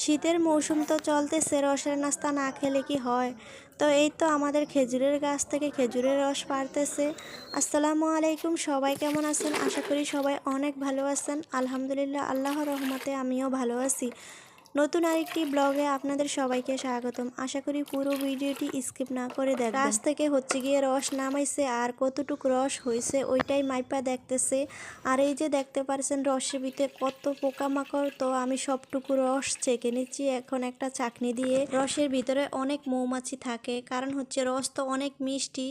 শীতের মৌসুম তো চলতেছে, রসের নাস্তা না খেলে কি হয়। তো এই তো আমাদের খেজুরের গাছ থেকে খেজুরের রস পাড়তেছে। আসসালামু আলাইকুম, সবাই কেমন আছেন? আশা করি সবাই অনেক ভালো আছেন। আলহামদুলিল্লাহ, আল্লাহর রহমতে আমিও ভালো আছি। নতুন আরেকটি ব্লগে আপনাদের সবাইকে স্বাগতম। আশা করি পুরো ভিডিওটি স্কিপ না করে দেখবেন। গাছ থেকে হচ্ছে গিয়ে রস নামাইছে, আর কতটুকু রস হয়েছে ওইটাই মাইপা দেখতেছে। আর এই যে দেখতে পারছেন রসের ভিতরে কত পোকামাকড়, তো আমি সবটুকু রস ছেঁকে নিচ্ছি এখন একটা চাকনি দিয়ে। রসের ভিতরে অনেক মৌমাছি থাকে, কারণ হচ্ছে রস তো অনেক মিষ্টি।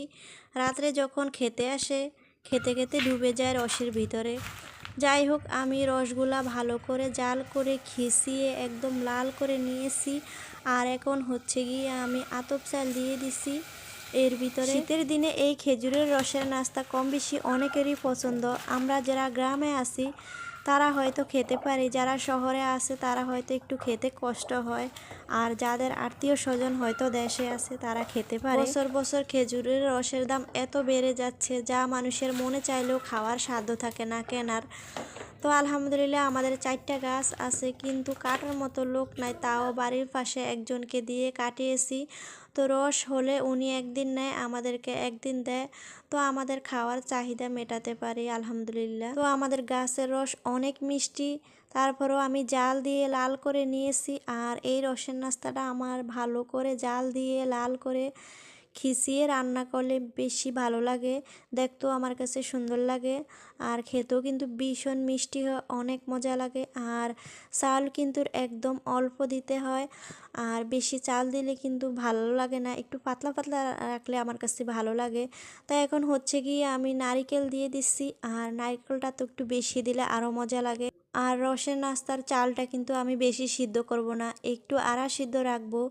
রাত্রে যখন খেতে আসে, খেতে খেতে ডুবে যায় রসের ভিতরে। যাই হোক, আমি রসগুলা ভালো করে জাল করে খিঁচিয়ে একদম লাল করে নিয়েছি। আর এখন হচ্ছে গিয়ে আমি আতপ চাল দিয়ে দিছি এর ভিতরে। শীতের দিনে এই খেজুরের রসের নাস্তা কম বেশি অনেকেরই পছন্দ। আমরা যারা গ্রামে আছি তারা হয়তো খেতে পারি, যারা শহরে আছে তারা হয়তো একটু খেতে কষ্ট হয়, আর যাদের আত্মীয় স্বজন হয়তো দেশে আছে তারা খেতে পারে। বছর বছর খেজুরের রসের দাম এত বেড়ে যাচ্ছে, যা মানুষের মনে চাইলেও খাওয়ার সাধ্য থাকে না কেনার। তো আলহামদুলিল্লাহ আমাদের 4টা গাছ আছে, কিন্তু কাটার মতো লোক নাই, তাও বাড়ির পাশে একজনকে দিয়ে কাটিয়েছি। তো রস হলে উনি একদিন নেয়, আমাদেরকে একদিন দেয়, তো আমাদের খাওয়ার চাহিদা মেটাতে পারি আলহামদুলিল্লাহ। তো আমাদের গাছের রস অনেক মিষ্টি, তারপরেও আমি জাল দিয়ে লাল করে নিয়েছি। আর এই রসের নাস্তাটা আমার ভালো করে জাল দিয়ে লাল করে খিঁচিয়ে রান্না করলে বেশি ভালো লাগে, দেখতেও আমার কাছে সুন্দর লাগে, আর খেতেও কিন্তু ভীষণ মিষ্টি হয়, অনেক মজা লাগে। আর চাল কিন্তু একদম অল্প দিতে হয়, আর বেশি চাল দিলে কিন্তু ভালো লাগে না, একটু পাতলা পাতলা রাখলে আমার কাছে ভালো লাগে। তাই এখন হচ্ছে গিয়ে আমি নারিকেল দিয়ে দিচ্ছি, আর নারিকেলটা তো একটু বেশি দিলে আরও মজা লাগে। আর রসের নাস্তার চালটা কিন্তু আমি বেশি সিদ্ধ করব না, একটু আড়া সিদ্ধ রাখবো।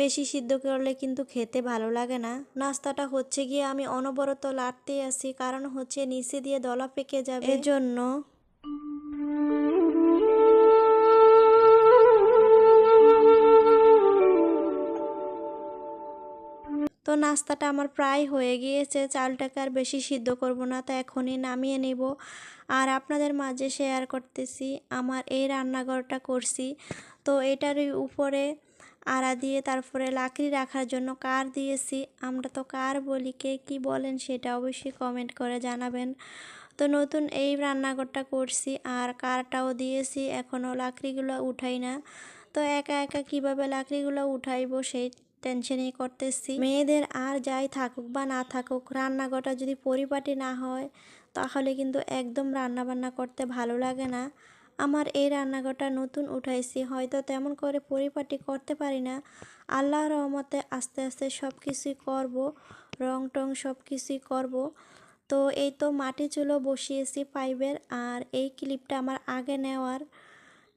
বেশি সিদ্ধ করলে কিন্তু খেতে ভালো লাগে না। নাস্তাটা হচ্ছে গিয়ে আমি অনবরত লাড়তেই আছি, কারণ হচ্ছে নিচে দিয়ে দলা পেকে যাবে, এজন্য। তো নাস্তাটা আমার প্রায় হয়ে গিয়েছে, চালটাকে আর বেশি সিদ্ধ করব না, তো এখনই নামিয়ে নেব। আর আপনাদের মাঝে শেয়ার করতেছি আমার এই রান্নাঘরটা করছি। তো এটারই উপরে আড়া দিয়ে তারপরে লাকড়ি রাখার জন্য কার দিয়েছি। আমরা তো কার বলি, কে কী বলেন সেটা অবশ্যই কমেন্ট করে জানাবেন। তো নতুন এই রান্নাঘরটা করছি, আর কারটাও দিয়েছি, এখনও লাকড়িগুলো উঠাই না। তো একা একা কীভাবে লাকড়িগুলো উঠাইবো সেই টেনশনই করতেছি। মেয়েদের আর যাই থাকুক বা না থাকুক, রান্নাঘরটা যদি পরিপাটি না হয় তাহলে কিন্তু একদম রান্নাবান্না করতে ভালো লাগে না। আমার এই রান্নাঘরটা নতুন উঠাইছি, হয়তো তেমন করে পরিপাটি করতে পারি না। আল্লাহর রহমতে আস্তে আস্তে সব কিছুই করবো, রং টং সব কিছুই করবো। তো এই তো মাটি চুলো বসিয়েছি পাইপের, আর এই ক্লিপটা আমার আগে নেওয়ার।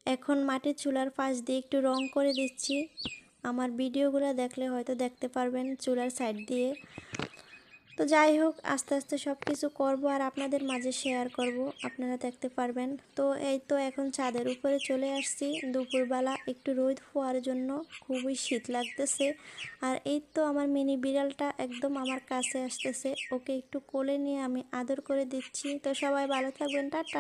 এখন মাটির চুলার পাশ দিয়ে একটু রং করে দিচ্ছি। আমার ভিডিওগুলো দেখলে হয়তো দেখতে পারবেন চুলার সাইড দিয়ে। তো যাই হোক, আস্তে আস্তে সব কিছু করবো আর আপনাদের মাঝে শেয়ার করব, আপনারা দেখতে পারবেন। তো এই তো এখন ছাদের উপরে চলে আসছি দুপুরবেলা একটু রোদ হওয়ার জন্য, খুবই শীত লাগতেছে। আর এই তো আমার মিনি বিড়ালটা একদম আমার কাছে আসতেছে, ওকে একটু কোলে নিয়ে আমি আদর করে দিচ্ছি। তো সবাই ভালো থাকবেন, টাটা।